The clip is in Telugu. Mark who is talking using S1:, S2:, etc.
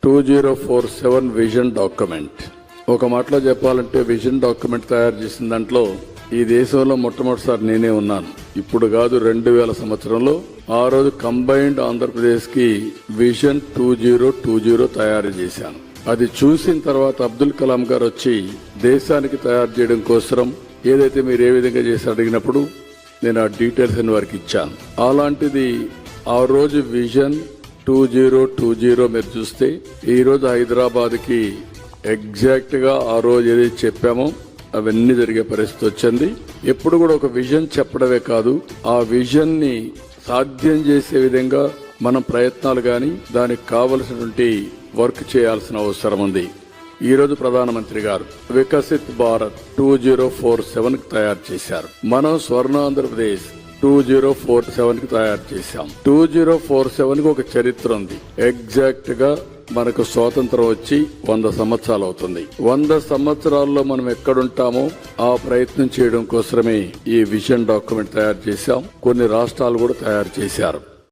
S1: 2047 విజన్ డాక్యుమెంట్. ఒక మాటలో చెప్పాలంటే విజన్ డాక్యుమెంట్ తయారు చేసిన దాంట్లో ఈ దేశంలో మొట్టమొదటిసారి నేనే ఉన్నాను. ఇప్పుడు కాదు, 2000 సంవత్సరంలో ఆ రోజు కంబైన్డ్ ఆంధ్రప్రదేశ్ కి విజన్ 2020 తయారు చేశాను. అది చూసిన తర్వాత అబ్దుల్ కలాం గారు వచ్చి దేశానికి తయారు చేయడం కోసం ఏదైతే మీరు ఏ విధంగా చేసి అడిగినప్పుడు నేను ఆ డీటెయిల్స్ అని వారికి ఇచ్చాను. అలాంటిది ఆ రోజు విజన్ 2020 మీరు చూస్తే ఈ రోజు హైదరాబాద్ కి ఎగ్జాక్ట్ గా ఆ రోజు ఏదైతే చెప్పామో అవన్నీ జరిగే పరిస్థితి వచ్చింది. ఎప్పుడు కూడా ఒక విజన్ చెప్పడమే కాదు, ఆ విజన్ ని సాధ్యం చేసే విధంగా మనం ప్రయత్నాలు గాని దానికి కావలసినటువంటి వర్క్ చేయాల్సిన అవసరం ఉంది. ఈ రోజు ప్రధానమంత్రి గారు వికసిత్ భారత్ 2047 కి తయారు చేశారు. మనం స్వర్ణాంధ్రప్రదేశ్ 2047 కి తయారు చేశాం. 2047 కి ఒక చరిత్ర ఉంది. ఎగ్జాక్ట్ గా మనకు స్వాతంత్రం వచ్చి 100 సంవత్సరాలు అవుతుంది. 100 సంవత్సరాల్లో మనం ఎక్కడుంటామో ఆ ప్రయత్నం చేయడం కోసమే ఈ విజన్ డాక్యుమెంట్ తయారు చేశాం. కొన్ని రాష్ట్రాలు కూడా తయారు చేశారు.